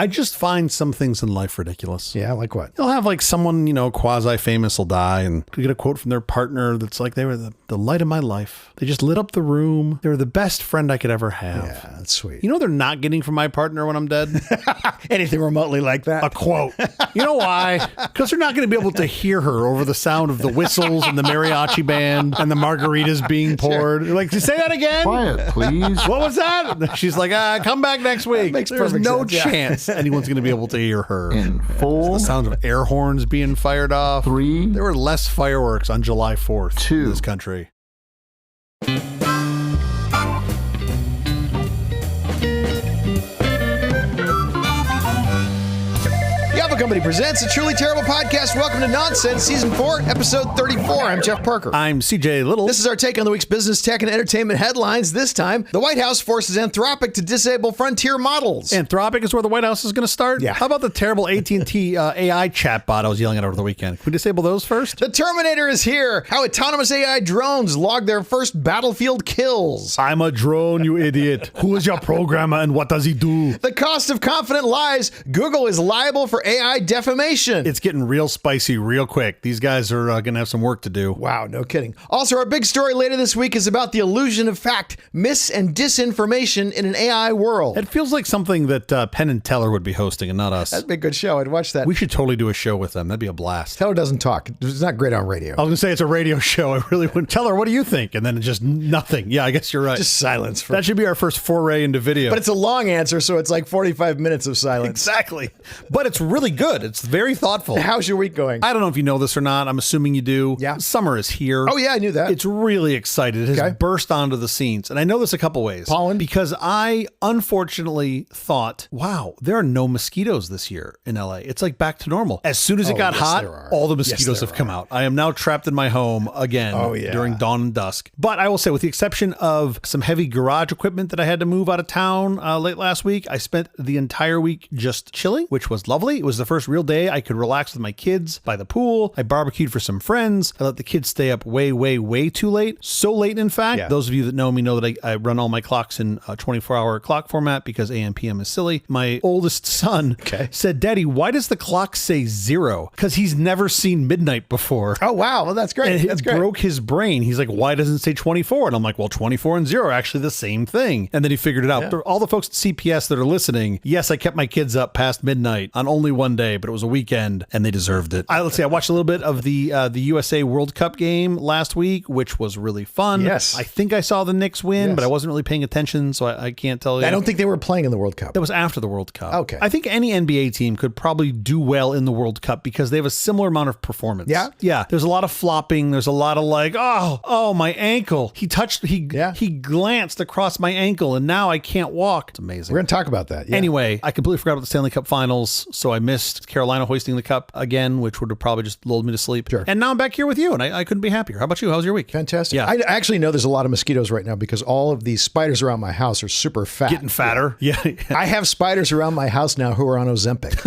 I just find some things in life ridiculous. Yeah, like what? You'll have like someone, quasi-famous will die and you get a quote from their partner that's like, they were the light of my life. They just lit up the room. They were the best friend I could ever have. Yeah, that's sweet. You know they're not getting from my partner when I'm dead? Anything remotely like that? A quote. You know why? Because they're not going to be able to hear her over the sound of the whistles and the mariachi band and the margaritas being poured. Sure. Like, say that again? Quiet, please. What was that? She's like, come back next week. There's no chance anyone's going to be able to hear her. In 4, the sound of air horns being fired off. 3, there were less fireworks on July 4th 2. in this country. Company presents a truly terrible podcast. Welcome to Nonsense, Season 4, Episode 34. I'm Jeff Parker. I'm CJ Little. This is our take on the week's business, tech, and entertainment headlines. This time, the White House forces Anthropic to disable frontier models. Anthropic is where the White House is going to start? Yeah. How about the terrible AT&T AI chatbot I was yelling at over the weekend? Can we disable those first? The Terminator is here. How autonomous AI drones log their first battlefield kills. I'm a drone, you idiot. Who is your programmer and what does he do? The cost of confident lies. Google is liable for AI defamation. It's getting real spicy real quick. These guys are going to have some work to do. Wow, no kidding. Also, our big story later this week is about the illusion of fact, mis- and disinformation in an AI world. It feels like something that Penn and Teller would be hosting and not us. That'd be a good show. I'd watch that. We should totally do a show with them. That'd be a blast. Teller doesn't talk. It's not great on radio. I was going to say it's a radio show. I really wouldn't. Teller, what do you think? And then it's just nothing. Yeah, I guess you're right. Just silence. That should be our first foray into video. But it's a long answer, so it's like 45 minutes of silence. Exactly. But it's really good. It's very thoughtful. How's your week going? I don't know if you know this or not. I'm assuming you do. Yeah. Summer is here. Oh, yeah, I knew that. It's really excited. It has burst onto the scenes. And I know this a couple ways. Pollen? Because I unfortunately thought, wow, there are no mosquitoes this year in LA. It's like back to normal. As soon as it got hot, all the mosquitoes have come out. I am now trapped in my home again during dawn and dusk. But I will say, with the exception of some heavy garage equipment that I had to move out of town late last week, I spent the entire week just chilling, which was lovely. It was the first real day I could relax with my kids by the pool. I barbecued for some friends. I let the kids stay up way, way, way too late. So late, in fact. Those of you that know me know that I run all my clocks in a 24-hour clock format because AM PM is silly. My oldest son said, Daddy, why does the clock say 0? Because he's never seen midnight before. Oh, wow. Well, that's great. And it broke his brain. He's like, why doesn't it say 24? And I'm like, well, 24 and 0 are actually the same thing. And then he figured it out. All the folks at CPS that are listening, yes, I kept my kids up past midnight on only one day, but it was a weekend and they deserved it. Let's see, I watched a little bit of the USA World Cup game last week, which was really fun. Yes. I think I saw the Knicks win, but I wasn't really paying attention, so I can't tell you. I don't think they were playing in the World Cup. That was after the World Cup. Okay. I think any NBA team could probably do well in the World Cup because they have a similar amount of performance. Yeah? Yeah. There's a lot of flopping. There's a lot of like, oh, my ankle. He glanced across my ankle and now I can't walk. It's amazing. We're going to talk about that. Yeah. Anyway, I completely forgot about the Stanley Cup Finals, so I missed Carolina hoisting the cup again, which would have probably just lulled me to sleep. Sure. And now I'm back here with you, and I couldn't be happier. How about you? How's your week? Fantastic. Yeah. I actually know there's a lot of mosquitoes right now because all of these spiders around my house are super fat. Getting fatter. Yeah. I have spiders around my house now who are on Ozempic.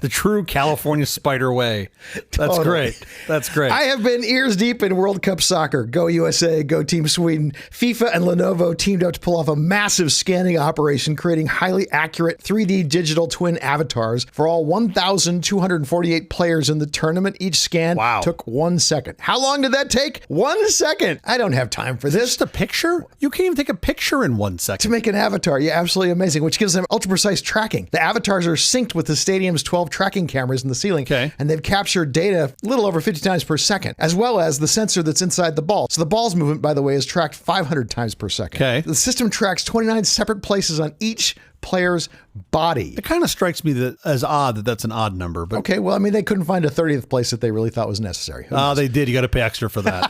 The true California spider way. That's great. That's great. I have been ears deep in World Cup soccer. Go USA, go Team Sweden. FIFA and Lenovo teamed up to pull off a massive scanning operation, creating highly accurate 3D digital twin avatars for all 1,248 players in the tournament. Each scan took 1 second. How long did that take? 1 second. I don't have time for this. Just a picture? You can't even take a picture in 1 second. To make an avatar. Yeah, absolutely amazing, which gives them ultra precise tracking. The avatars are synced with the stadium's 12 tracking cameras in the ceiling, and they've captured data a little over 50 times per second, as well as the sensor that's inside the ball. So the ball's movement, by the way, is tracked 500 times per second. Okay. The system tracks 29 separate places on each player's body. It kind of strikes me as odd that that's an odd number. But okay, well, I mean, they couldn't find a 30th place that they really thought was necessary. They did. You got to pay extra for that.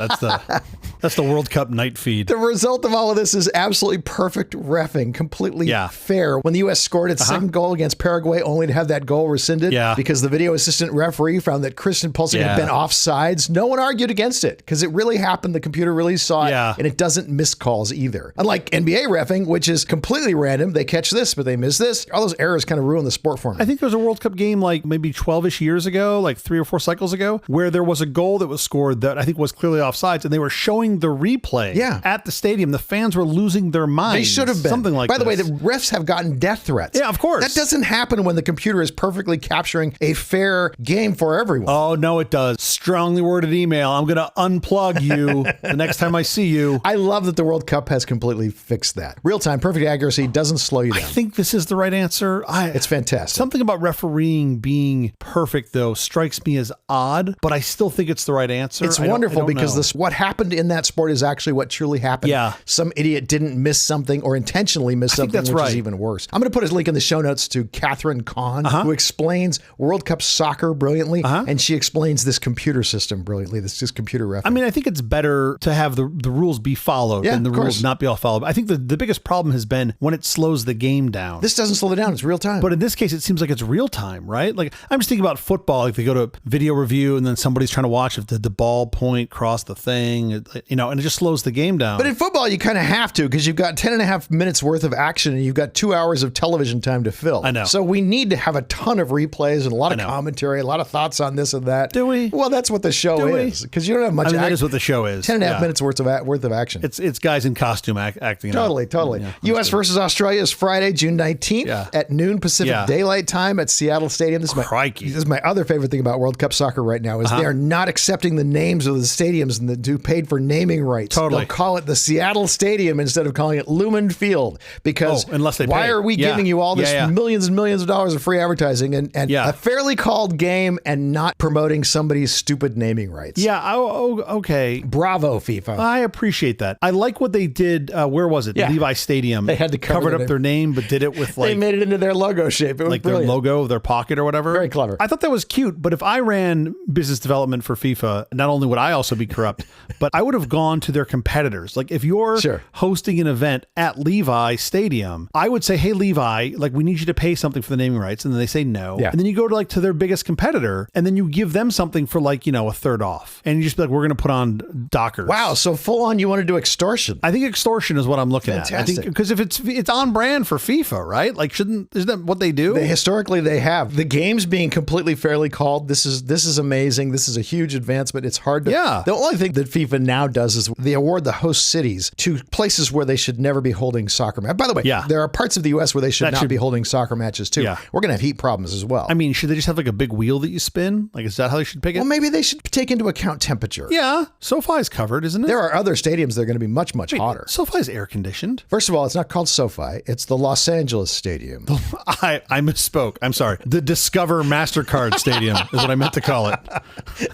That's the World Cup night feed. The result of all of this is absolutely perfect reffing, completely fair. When the U.S. scored its second goal against Paraguay, only to have that goal rescinded because the video assistant referee found that Christian Pulisic had been offsides, no one argued against it because it really happened. The computer really saw it, and it doesn't miss calls either. Unlike NBA reffing, which is completely random, they catch this but they missed this. All those errors kind of ruin the sport for me. I think there's a World Cup game like maybe 12-ish years ago, like 3 or 4 cycles ago, where there was a goal that was scored that I think was clearly offsides, and they were showing the replay at the stadium. The fans were losing their minds. They should have been. Something like By the way, this. the refs have gotten death threats. Yeah, of course. That doesn't happen when the computer is perfectly capturing a fair game for everyone. Oh, no, it does. Strongly worded email. I'm going to unplug you the next time I see you. I love that the World Cup has completely fixed that. Real-time, perfect accuracy doesn't slow you down. I think this is the right answer. It's fantastic. Something about refereeing being perfect, though, strikes me as odd, but I still think it's the right answer. It's wonderful because what happened in that sport is actually what truly happened. Yeah. Some idiot didn't miss something or intentionally miss something, which is even worse. I'm going to put a link in the show notes to Catherine Kahn, who explains World Cup soccer brilliantly, and she explains this computer system brilliantly. This is computer reference. I mean, I think it's better to have the rules be followed than the rules not be all followed. I think the biggest problem has been when it slows the game down. This doesn't slow it down. It's real time. But in this case, it seems like it's real time, right? Like I'm just thinking about football. Like they go to video review and then somebody's trying to watch if the ball point cross the thing, and it just slows the game down. But in football, you kind of have to because you've got 10 and a half minutes worth of action and you've got 2 hours of television time to fill. I know. So we need to have a ton of replays and a lot of commentary, a lot of thoughts on this and that. Do we? Well, that's what the show is because you don't have much. That is what the show is. 10 and a half minutes worth of action. It's guys in costume acting. Totally. Yeah, U.S. versus Australia is Friday, June 19th at noon Pacific Daylight Time at Seattle Stadium. This is my other favorite thing about World Cup soccer right now is they are not accepting the names of the stadiums and who paid for naming rights. Totally. They'll call it the Seattle Stadium instead of calling it Lumen Field because why are we giving you all this millions and millions of dollars of free advertising and a fairly called game and not promoting somebody's stupid naming rights? Yeah. Okay. Bravo, FIFA. I appreciate that. I like what they did. Where was it? Levi Stadium. They had to cover up their name, but did it with they made it into their logo shape. It was like brilliant. their logo, their pocket or whatever. Very clever. I thought that was cute, but if I ran business development for FIFA, not only would I also be corrupt, but I would have gone to their competitors. Like if you're hosting an event at Levi Stadium, I would say, hey, Levi, like we need you to pay something for the naming rights. And then they say no. Yeah. And then you go to their biggest competitor and then you give them something for a third off. And you just be like, we're going to put on Dockers. Wow. So full on, you want to do extortion. I think extortion is what I'm looking at. I think because if it's on brand for FIFA, right? Like isn't that what they do? Historically, they have. The games being completely fairly called. This is amazing. This is a huge advancement. It's hard to. Yeah. The only thing that FIFA now does is they award the host cities to places where they should never be holding soccer matches. By the way, there are parts of the U.S. where they should not be holding soccer matches too. Yeah. We're going to have heat problems as well. I mean, should they just have like a big wheel that you spin? Like, is that how they should pick it? Well, maybe they should take into account temperature. Yeah. SoFi is covered, isn't it? There are other stadiums that are going to be much hotter. SoFi is air conditioned. First of all, it's not called SoFi. It's the Los Angeles Stadium. I misspoke. I'm sorry. The Discover MasterCard Stadium is what I meant to call it.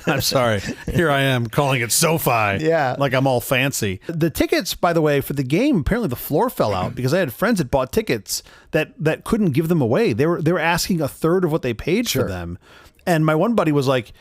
I'm sorry. Here I am calling it SoFi. Yeah. Like I'm all fancy. The tickets, by the way, for the game, apparently the floor fell out because I had friends that bought tickets that couldn't give them away. They were asking a third of what they paid for them. And my one buddy was like,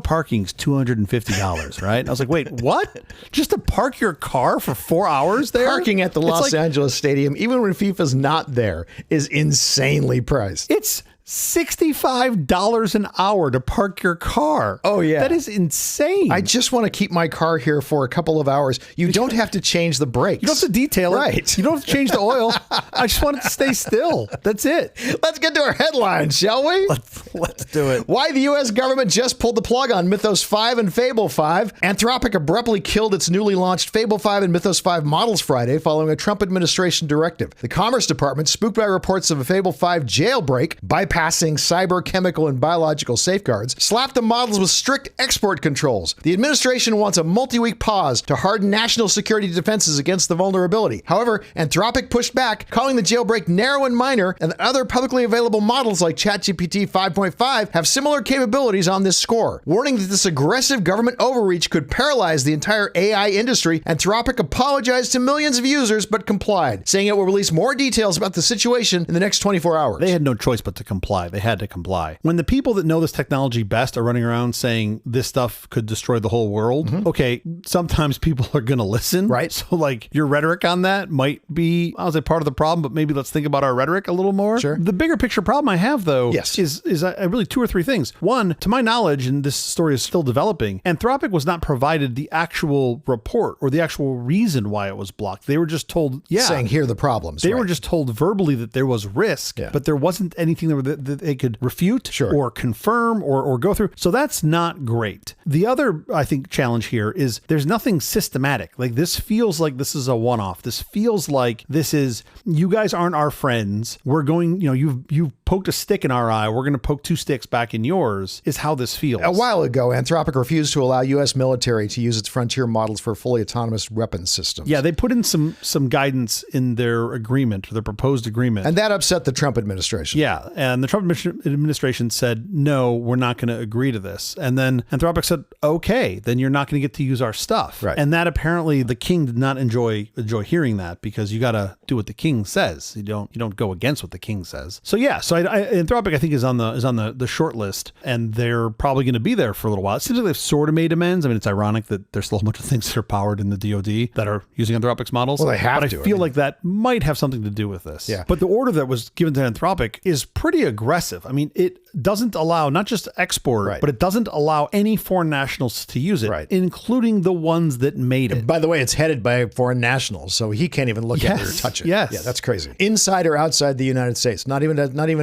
parking's $250, right? I was like, wait, what? Just to park your car for 4 hours there? Parking at the Los Angeles Stadium, even when FIFA's not there, is insanely priced. It's $65 an hour to park your car. Oh, yeah. That is insane. I just want to keep my car here for a couple of hours. You don't have to change the brakes. You don't have to detail it. Right. You don't have to change the oil. I just want it to stay still. That's it. Let's get to our headlines, shall we? Let's do it. Why the U.S. government just pulled the plug on Mythos 5 and Fable 5. Anthropic abruptly killed its newly launched Fable 5 and Mythos 5 models Friday following a Trump administration directive. The Commerce Department, spooked by reports of a Fable 5 jailbreak, bypassing cyber, chemical, and biological safeguards, slapped the models with strict export controls. The administration wants a multi-week pause to harden national security defenses against the vulnerability. However, Anthropic pushed back, calling the jailbreak narrow and minor, and that other publicly available models like ChatGPT 5.5 have similar capabilities on this score. Warning that this aggressive government overreach could paralyze the entire AI industry, Anthropic apologized to millions of users but complied, saying it will release more details about the situation in the next 24 hours. They had no choice but to comply. They had to comply. When the people that know this technology best are running around saying this stuff could destroy the whole world, okay, sometimes people are going to listen. Right. So like your rhetoric on that might be, I would say part of the problem, but maybe let's think about our rhetoric a little more. Sure. The bigger picture problem I have though is really two or three things. One, to my knowledge, and this story is still developing, Anthropic was not provided the actual report or the actual reason why it was blocked. They were just told, saying here are the problems. They were just told verbally that there was risk, but there wasn't anything that they could refute or confirm or go through. So that's not great. The other, I think, challenge here is there's nothing systematic. Like, this feels like this is a one-off. This feels like this is, you guys aren't our friends. We're going, you've poked a stick in our eye. We're going to poke two sticks back in yours, is how this feels. A while ago, Anthropic refused to allow U.S. military to use its frontier models for fully autonomous weapons systems. Yeah, they put in some guidance in their agreement, or their proposed agreement. And that upset the Trump administration. Yeah, and the Trump administration said, no, we're not going to agree to this. And then Anthropic said, okay, then you're not going to get to use our stuff. Right. And that apparently the king did not enjoy hearing that, because you got to do what the king says. You don't go against what the king says. So yeah, so Anthropic, I think, is on the short list, and they're probably going to be there for a little while. It seems like they've sort of made amends. I mean, it's ironic that there's still a bunch of things that are powered in the DoD that are using Anthropic's models. Well, they have but to. I feel like that might have something to do with this. Yeah. But the order that was given to Anthropic is pretty aggressive. I mean, it doesn't allow not just export, but it doesn't allow any foreign nationals to use it, including the ones that made it. By the way, it's headed by foreign nationals, so he can't even look at it or touch it. Yes. Yeah, that's crazy. Inside or outside the United States, not even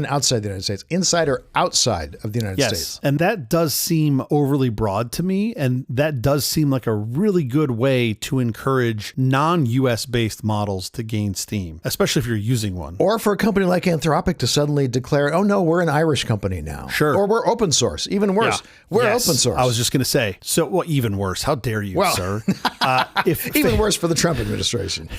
outside the United States, inside or outside of the United States. And that does seem overly broad to me, and that does seem like a really good way to encourage non-US based models to gain steam, especially if you're using one. Or for a company like Anthropic to suddenly declare, oh no, we're an Irish company now. Sure. Or we're open source. Even worse, we're open source. I was just going to say, even worse. How dare you, sir? Even worse for the Trump administration.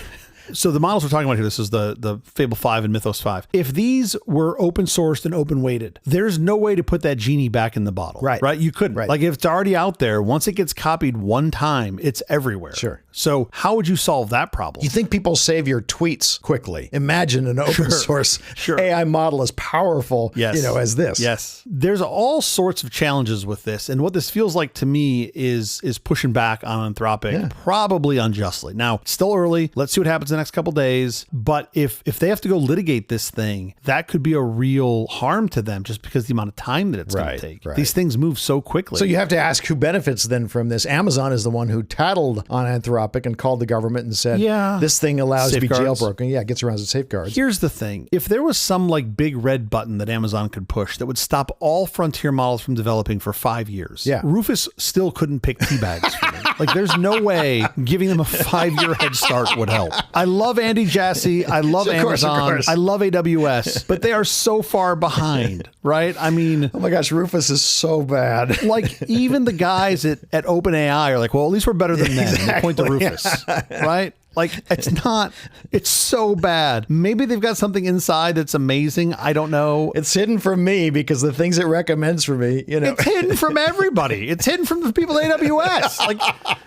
So the models we're talking about here, this is the Fable 5 and Mythos 5. If these were open sourced and open weighted, there's no way to put that genie back in the bottle. Right? You couldn't. Like, if it's already out there, once it gets copied one time, it's everywhere. Sure. So how would you solve that problem? You think people save your tweets quickly? Imagine an open source AI model as powerful, as this. Yes. There's all sorts of challenges with this. And what this feels like to me is pushing back on Anthropic, probably unjustly. Now, it's still early. Let's see what happens in the next couple days. But if they have to go litigate this thing, that could be a real harm to them, just because the amount of time that it's going to take. These things move so quickly. So you have to ask who benefits then from this. Amazon is the one who tattled on Anthropic and called the government and said, this thing allows to be jailbroken. Yeah, it gets around the safeguards. Here's the thing. If there was some like big red button that Amazon could push that would stop all frontier models from developing for 5 years, Rufus still couldn't pick tea bags for me. Like, there's no way giving them a 5-year head start would help. I love Andy Jassy. I love Amazon. I love AWS, but they are so far behind, right? I mean, oh my gosh, Rufus is so bad. Like, even the guys at OpenAI are like, well, at least we're better than them. They point to Rufus, right? Like, it's so bad. Maybe they've got something inside that's amazing. I don't know. It's hidden from me because the things it recommends for me, It's hidden from everybody. It's hidden from the people at AWS. Like,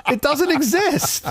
it doesn't exist.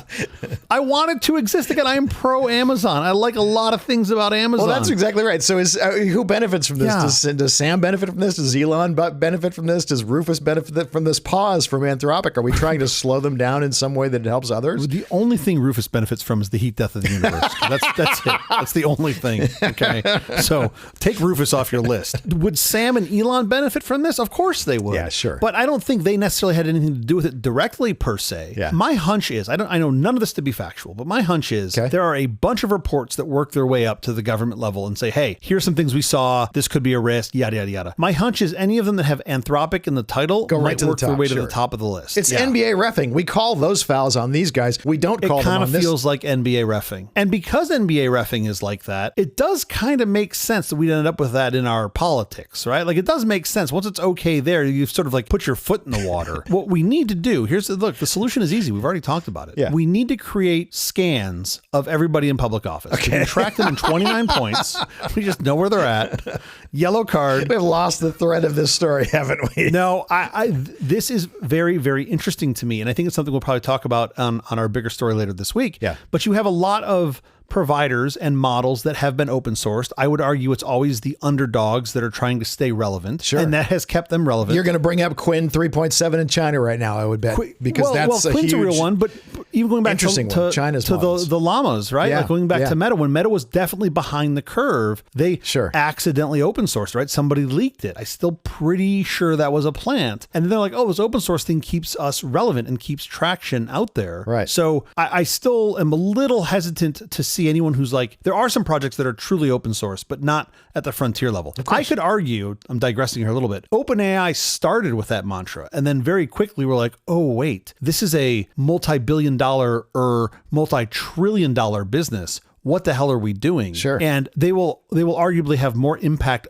I want it to exist. Again, I am pro Amazon. I like a lot of things about Amazon. Well, that's exactly right. So who benefits from this? Does Sam benefit from this? Does Elon benefit from this? Does Rufus benefit from this pause from Anthropic? Are we trying to slow them down in some way that helps others? The only thing Rufus benefits from is the heat death of the universe. That's it. That's the only thing. Okay. So take Rufus off your list. Would Sam and Elon benefit from this? Of course they would. Yeah, sure. But I don't think they necessarily had anything to do with it directly per se. Yeah. My hunch is, I know none of this to be factual, but my hunch is there are a bunch of reports that work their way up to the government level and say, hey, here's some things we saw. This could be a risk, yada, yada, yada. My hunch is any of them that have Anthropic in the title might work their way to the top of the list. It's NBA reffing. We call those fouls on these guys. We don't call them on this. It kind of feels like NBA reffing. And because NBA reffing is like that, it does kind of make sense that we'd end up with that in our politics, right? Like, it does make sense. Once it's okay there, you've sort of like put your foot in the water. What we need to do, look, the solution is easy. We've already talked about it. Yeah. We need to create scans of everybody in public office. Okay. We can track them in 29 points. We just know where they're at. Yellow card. We've lost the thread of this story, haven't we? No, this is very, very interesting to me. And I think it's something we'll probably talk about on our bigger story later this week. Yeah. But you have a lot of providers and models that have been open sourced. I would argue it's always the underdogs that are trying to stay relevant. Sure. And that has kept them relevant. You're going to bring up Quinn 3.7 in China right now, I would bet. Because that's a Quinn's huge, a real one, but even going back to China's the llamas, right? Yeah. Like going back to Meta, when Meta was definitely behind the curve, they accidentally open sourced, right? Somebody leaked it. I'm still pretty sure that was a plant. And they're like, oh, this open source thing keeps us relevant and keeps traction out there. Right. So I still am a little hesitant to see anyone who's like, there are some projects that are truly open source, but not at the frontier level. I could argue, I'm digressing here a little bit, OpenAI started with that mantra, and then very quickly we're like, oh, wait, this is a multi-billion-dollar or multi-trillion-dollar business. What the hell are we doing? Sure. And they will arguably have more impact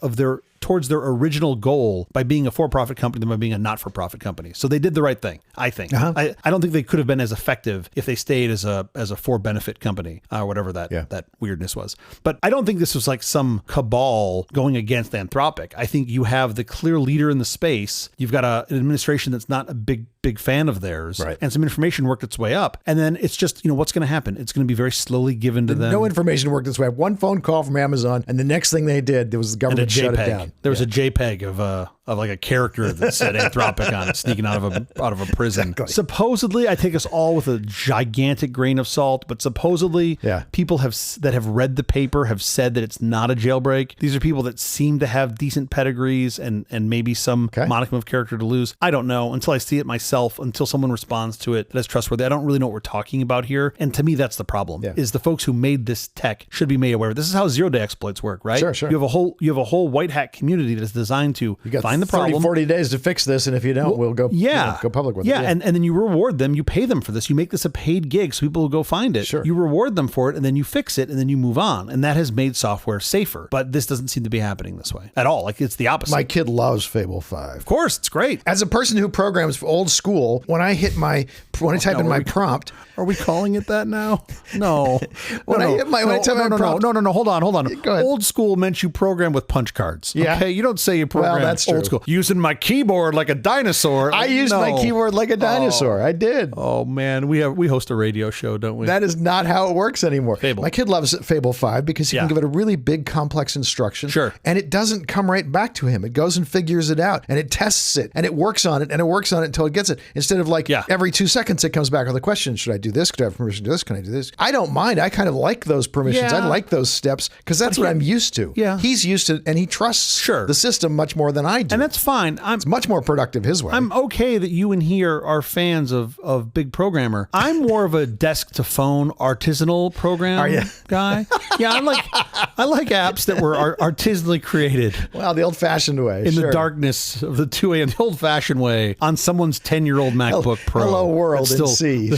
towards their original goal by being a for-profit company than by being a not-for-profit company. So they did the right thing, I think. I don't think they could have been as effective if they stayed as a for-benefit company, or whatever that weirdness was. But I don't think this was like some cabal going against Anthropic. I think you have the clear leader in the space. You've got an administration that's not a big fan of theirs, right, and some information worked its way up. And then it's just, what's going to happen? It's going to be very slowly given to them. No information worked its way up. One phone call from Amazon, and the next thing they did, there was the government shut it down. There was a JPEG of like a character that said Anthropic on it, sneaking out of a prison. Exactly. Supposedly, I take us all with a gigantic grain of salt, but supposedly people that have read the paper have said that it's not a jailbreak. These are people that seem to have decent pedigrees and maybe some modicum of character to lose. I don't know until I see it myself, until someone responds to it that's trustworthy. I don't really know what we're talking about here. And to me, that's the problem, is the folks who made this tech should be made aware. This is how zero-day exploits work, right? Sure. You have a whole white hat community that is designed to find the problem. 40 days to fix this, and if you don't, we'll go go public with it. Yeah, and then you reward them. You pay them for this. You make this a paid gig so people will go find it. Sure. You reward them for it, and then you fix it, and then you move on. And that has made software safer. But this doesn't seem to be happening this way at all. Like, it's the opposite. My kid loves Fable 5. Of course, it's great. As a person who programs old school, when I type in my prompt... Are we calling it that now? No. When I type my prompt... No. Hold on. Go ahead. Old school meant you program with punch cards. Yeah. Okay? You don't say you program that's old school. Using my keyboard like a dinosaur. I used my keyboard like a dinosaur. I did. Oh, man. We host a radio show, don't we? That is not how it works anymore. Fable. My kid loves Fable 5 because you can give it a really big, complex instruction. Sure. And it doesn't come right back to him. It goes and figures it out, and it tests it, and it works on it, and it works on it until it gets it. Instead of like every 2 seconds, it comes back with a question. Should I do this? Could I have permission to do this? Can I do this? I don't mind. I kind of like those permissions. I like those steps because that's what I'm used to. Yeah. He's used to, and he trusts the system much more than I do. And that's fine. It's much more productive his way. I'm okay that you and he are fans of Big Programmer. I'm more of a desk to phone artisanal program guy. Yeah, I like apps that were artisanally created. Well, the old-fashioned way. In the darkness of the 2 a.m., the old-fashioned way on someone's 10-year-old MacBook Pro. Hello World in C.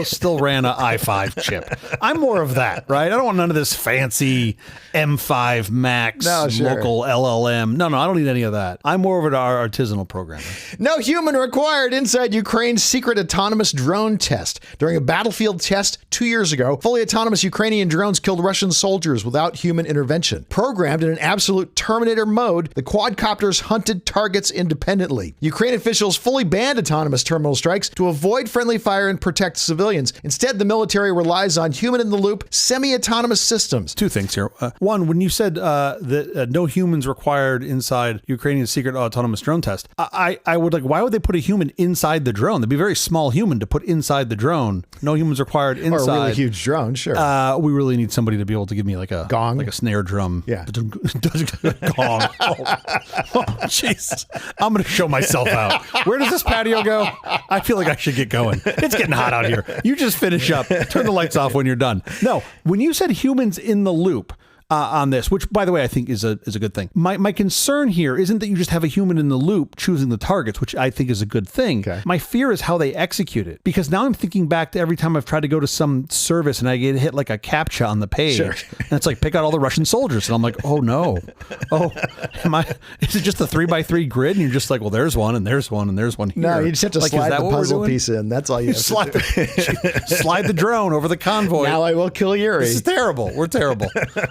Still ran an i5 chip. I'm more of that, right? I don't want none of this fancy M5 Max local LLM. No, I don't need any of that. I'm more of an artisanal programmer. No human required inside Ukraine's secret autonomous drone test. During a battlefield test 2 years ago, fully autonomous Ukrainian drones killed Russian soldiers without human intervention. Programmed in an absolute Terminator mode, the quadcopters hunted targets independently. Ukraine officials fully banned autonomous terminal strikes to avoid friendly fire and protect civilians. Instead, the military relies on human-in-the-loop, semi-autonomous systems. Two things here. One, when you said that no humans required inside Ukrainian secret autonomous drone test, I would why would they put a human inside the drone? That'd be a very small human to put inside the drone. No humans required inside. Or a really huge drone, sure. We really need somebody to be able to give me like a gong, like a snare drum. Yeah. Gong. Oh, jeez. I'm going to show myself out. Where does this patio go? I feel like I should get going. It's getting hot out here. You just finish up. Turn the lights off when you're done. No, when you said humans in the loop, on this, which, by the way, I think is a good thing. My concern here isn't that you just have a human in the loop choosing the targets, which I think is a good thing. Okay. My fear is how they execute it, because now I'm thinking back to every time I've tried to go to some service and I get hit like a CAPTCHA on the page, and it's like, pick out all the Russian soldiers, and I'm like, oh no, is it just a 3x3 grid, and you're just like, well, there's one, and there's one, and there's one here. No, you just have to slide the puzzle piece in. That's all you have to do. Slide the drone over the convoy. Now I will kill Yuri. This is terrible. We're terrible.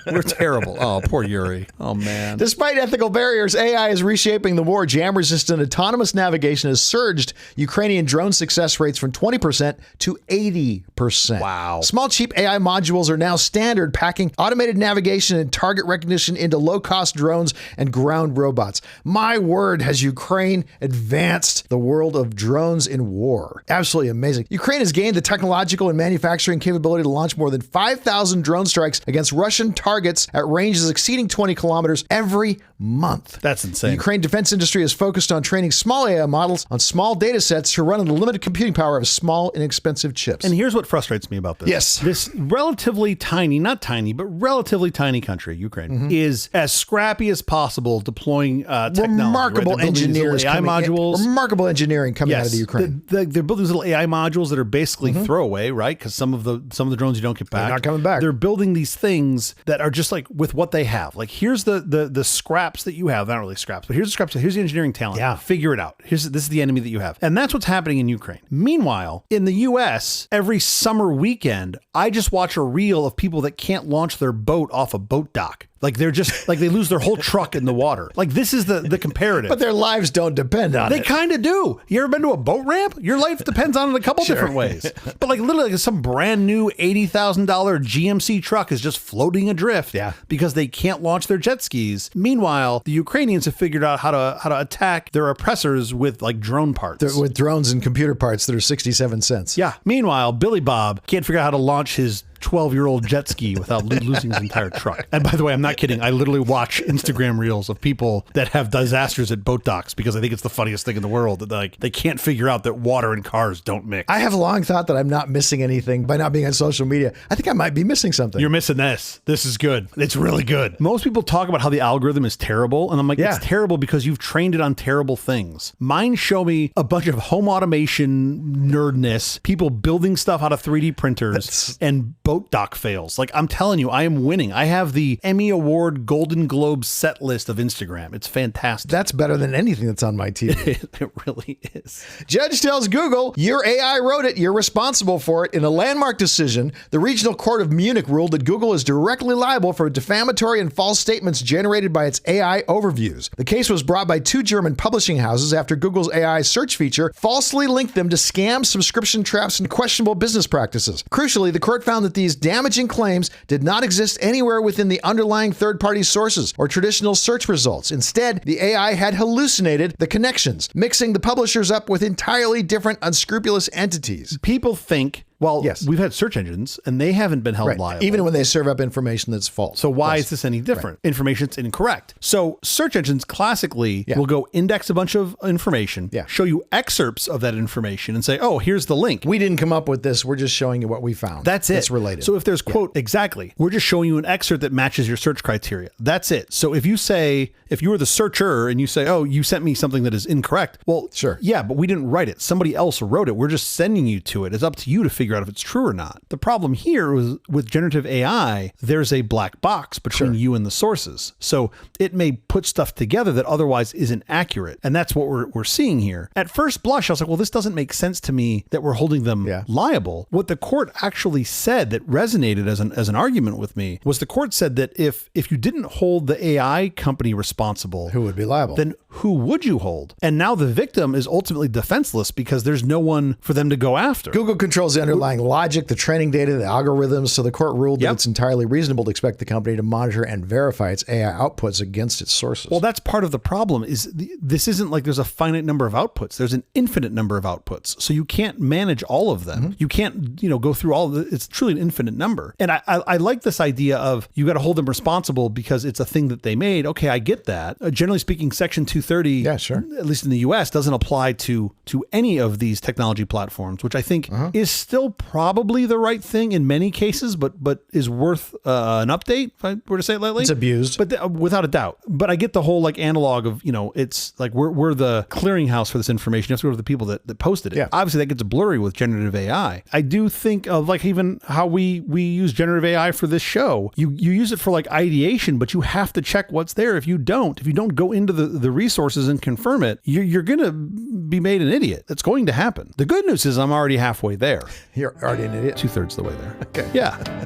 We're terrible. Oh, poor Yuri. Oh, man. Despite ethical barriers, AI is reshaping the war. Jam-resistant autonomous navigation has surged Ukrainian drone success rates from 20% to 80%. Wow. Small, cheap AI modules are now standard, packing automated navigation and target recognition into low-cost drones and ground robots. My word, has Ukraine advanced the world of drones in war. Absolutely amazing. Ukraine has gained the technological and manufacturing capability to launch more than 5,000 drone strikes against Russian targets at ranges exceeding 20 kilometers every month. That's insane. The Ukraine defense industry is focused on training small AI models on small data sets to run on the limited computing power of small, inexpensive chips. And here's what frustrates me about this. Yes. This relatively tiny, not tiny, but relatively tiny country, Ukraine, is as scrappy as possible deploying technology. Remarkable engineers AI modules. Remarkable engineering coming out of the Ukraine. They're building these little AI modules that are basically throwaway, right? Because some of the drones you don't get back. They're not coming back. They're building these things that are just like with what they have. Like here's the scraps that you have. Not really scraps, but here's the scraps. Here's the engineering talent. Yeah. Figure it out. This is the enemy that you have. And that's what's happening in Ukraine. Meanwhile, in the US, every summer weekend, I just watch a reel of people that can't launch their boat off a boat dock. Like they're just like they lose their whole truck in the water. Like this is the comparative. But their lives don't depend on it. They kind of do. You ever been to a boat ramp? Your life depends on it a couple different ways. But like literally some brand new $80,000 GMC truck is just floating adrift because they can't launch their jet skis. Meanwhile, the Ukrainians have figured out how to attack their oppressors with like drone parts. With drones and computer parts that are 67 cents. Yeah. Meanwhile, Billy Bob can't figure out how to launch his 12-year-old jet ski without losing his entire truck. And by the way, I'm not kidding. I literally watch Instagram reels of people that have disasters at boat docks because I think it's the funniest thing in the world that like they can't figure out that water and cars don't mix. I have long thought that I'm not missing anything by not being on social media. I think I might be missing something. You're missing this. This is good. It's really good. Most people talk about how the algorithm is terrible. And I'm like, it's terrible because you've trained it on terrible things. Mine show me a bunch of home automation nerdness, people building stuff out of 3D printers and boat dock fails. Like I'm telling you, I am winning. I have the Emmy Award Golden Globe set list of Instagram. It's fantastic. That's better than anything that's on my TV. It really is. Judge tells Google, your AI wrote it, you're responsible for it. In a landmark decision, the Regional Court of Munich ruled that Google is directly liable for defamatory and false statements generated by its AI overviews. The case was brought by two German publishing houses after Google's AI search feature falsely linked them to scams, subscription traps, and questionable business practices. Crucially, the court found that these damaging claims did not exist anywhere within the underlying third-party sources or traditional search results. Instead, the AI had hallucinated the connections, mixing the publishers up with entirely different unscrupulous entities. People think, well, we've had search engines and they haven't been held liable. Even when they serve up information that's false. So why is this any different? Information's incorrect. So search engines classically will go index a bunch of information, show you excerpts of that information and say, oh, here's the link. We didn't come up with this. We're just showing you what we found. That's it. It's related. So if there's quote, exactly, we're just showing you an excerpt that matches your search criteria. That's it. So if you say, if you were the searcher and you say, oh, you sent me something that is incorrect. Well, yeah, but we didn't write it. Somebody else wrote it. We're just sending you to it. It's up to you to figure out if it's true or not. The problem here was with generative AI, there's a black box between you and the sources. So it may put stuff together that otherwise isn't accurate. And that's what we're seeing here. At first blush, I was like, well, this doesn't make sense to me that we're holding them liable. What the court actually said that resonated as an argument with me was the court said that if you didn't hold the AI company responsible, who would be liable? Then who would you hold? And now the victim is ultimately defenseless because there's no one for them to go after. Google controls the underlying logic, the training data, the algorithms. So the court ruled that it's entirely reasonable to expect the company to monitor and verify its AI outputs against its sources. Well, that's part of the problem is this isn't like there's a finite number of outputs. There's an infinite number of outputs. So you can't manage all of them. You can't, go through all of it. It's truly an infinite number. And I like this idea of you got to hold them responsible because it's a thing that they made. Okay, I get that. Generally speaking, Section 230, at least in the US, doesn't apply to any of these technology platforms, which I think is still probably the right thing in many cases, but is worth an update, if I were to say it lightly. It's abused. But without a doubt. But I get the whole like analog of, it's like we're the clearinghouse for this information. You have to go to the people that posted it. Yeah. Obviously, that gets blurry with generative AI. I do think of like even how we use generative AI for this show. You use it for like ideation, but you have to check what's there. If you don't go into the resources and confirm it, you're going to be made an idiot. That's going to happen. The good news is I'm already halfway there. You're already an idiot. 2/3 the way there. Okay. Yeah.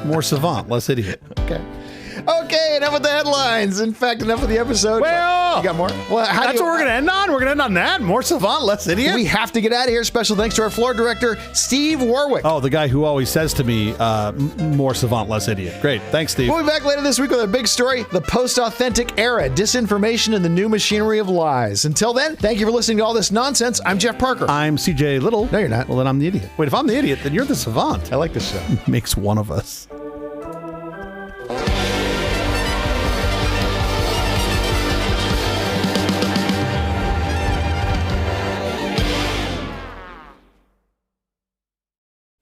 More savant, less idiot. Okay. Okay, enough with the headlines. In fact, enough with the episode. Well, you got more? Well, that's what we're going to end on. We're going to end on that. More savant, less idiot. We have to get out of here. Special thanks to our floor director, Steve Warwick. Oh, the guy who always says to me, more savant, less idiot. Great. Thanks, Steve. We'll be back later this week with a big story, the post-authentic era, disinformation and the new machinery of lies. Until then, thank you for listening to all this nonsense. I'm Jeff Parker. I'm CJ Little. No, you're not. Well, then I'm the idiot. Wait, if I'm the idiot, then you're the savant. I like this show. Makes one of us.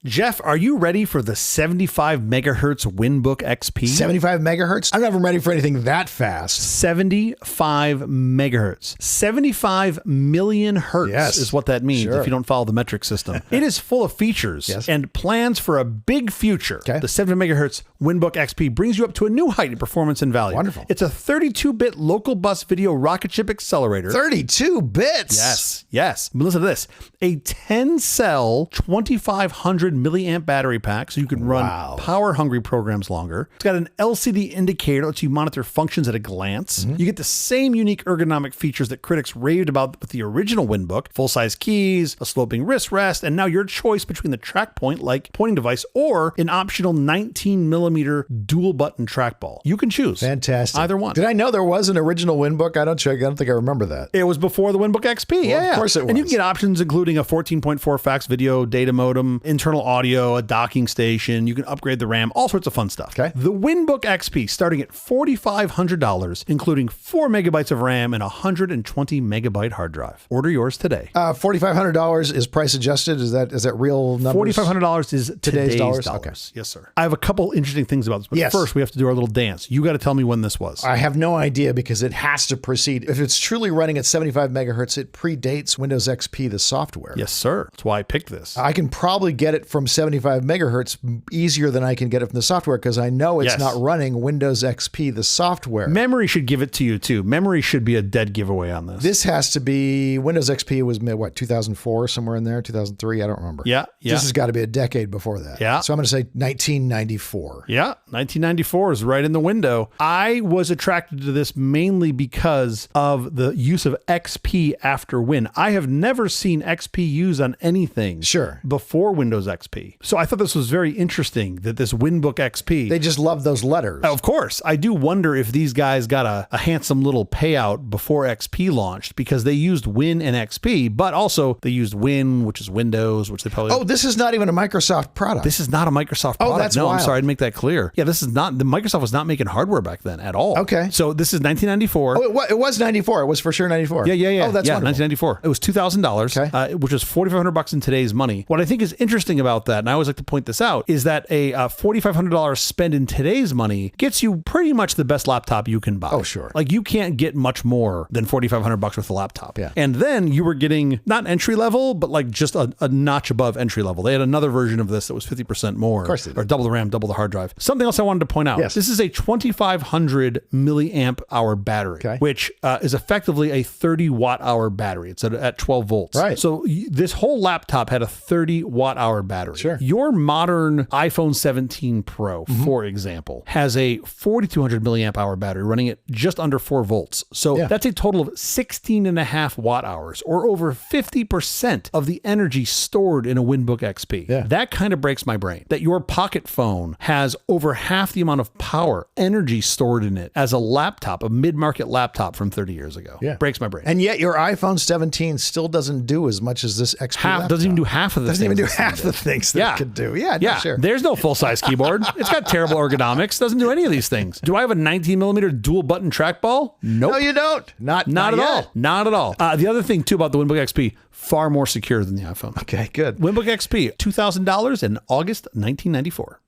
Jeff, are you ready for the 75 megahertz WinBook XP? 75 megahertz? I'm never ready for anything that fast. 75 megahertz. 75 million hertz is what that means if you don't follow the metric system. It is full of features and plans for a big future. Okay. The 75 megahertz WinBook XP brings you up to a new height in performance and value. Wonderful. It's a 32-bit local bus video rocket ship accelerator. 32 bits? Yes. But listen to this. A 10-cell 2500 milliamp battery pack, so you can run power-hungry programs longer. It's got an LCD indicator that lets you monitor functions at a glance. You get the same unique ergonomic features that critics raved about with the original WinBook: full-size keys, a sloping wrist rest, and now your choice between the track point-like pointing device or an optional 19-millimeter dual-button trackball. You can choose. Fantastic. Either one. Did I know there was an original WinBook? I don't think I remember that. It was before the WinBook XP. Well, of course it was. And you can get options including a 14.4 fax video data modem, internal audio, a docking station. You can upgrade the RAM, all sorts of fun stuff. Okay. The WinBook XP starting at $4,500, including 4 megabytes of RAM and a 120 megabyte hard drive. Order yours today. $4,500 is price adjusted. Is that real numbers? $4,500 is today's dollars. Okay. Yes, sir. I have a couple interesting things about this, but first we have to do our little dance. You got to tell me when this was. I have no idea because it has to precede. If it's truly running at 75 megahertz, it predates Windows XP, the software. Yes, sir. That's why I picked this. I can probably get it from 75 megahertz easier than I can get it from the software because I know it's not running Windows XP, the software. Memory should give it to you too. Memory should be a dead giveaway on this. This has to be Windows XP was what, 2004, somewhere in there, 2003, I don't remember. Yeah. This has got to be a decade before that. Yeah. So I'm going to say 1994. Yeah, 1994 is right in the window. I was attracted to this mainly because of the use of XP after Win. I have never seen XP used on anything before Windows XP. So I thought this was very interesting that this WinBook XP... They just love those letters. Of course. I do wonder if these guys got a handsome little payout before XP launched because they used Win and XP, but also they used Win, which is Windows, which they probably... Oh, this is not even a Microsoft product. This is not a Microsoft product. Oh, that's wild. I'm sorry to make that clear. Yeah, this is not... The Microsoft was not making hardware back then at all. Okay. So this is 1994. Oh, it was 94. It was for sure 94. Yeah. Oh, that's wonderful. 1994. It was $2,000, which is $4,500 in today's money. What I think is interesting about that, and I always like to point this out, is that a $4,500 spend in today's money gets you pretty much the best laptop you can buy. Oh, sure. Like you can't get much more than $4,500 worth of laptop. Yeah. And then you were getting not entry level, but like just a notch above entry level. They had another version of this that was 50% more. Of course they did. Or double the RAM, double the hard drive. Something else I wanted to point out. Yes. This is a 2,500 milliamp hour battery, which is effectively a 30 watt hour battery. It's at 12 volts. Right. So this whole laptop had a 30 watt hour battery. Sure. Your modern iPhone 17 Pro, for example, has a 4,200 milliamp hour battery running at just under 4 volts. So that's a total of 16 and a half watt hours, or over 50% of the energy stored in a WinBook XP. Yeah. That kind of breaks my brain, that your pocket phone has over half the amount of power, energy stored in it as a laptop, a mid-market laptop from 30 years ago. Yeah. Breaks my brain. And yet your iPhone 17 still doesn't do as much as this XP laptop. Doesn't even do half of the things. Doesn't even do half the things that it could do. Yeah, sure. There's no full-size keyboard. It's got terrible ergonomics. Doesn't do any of these things. Do I have a 19-millimeter dual-button trackball? Nope. No, you don't. Not at yet. all. Not at all. The other thing, too, about the WinBook XP, far more secure than the iPhone. Okay, good. WinBook XP, $2,000 in August 1994.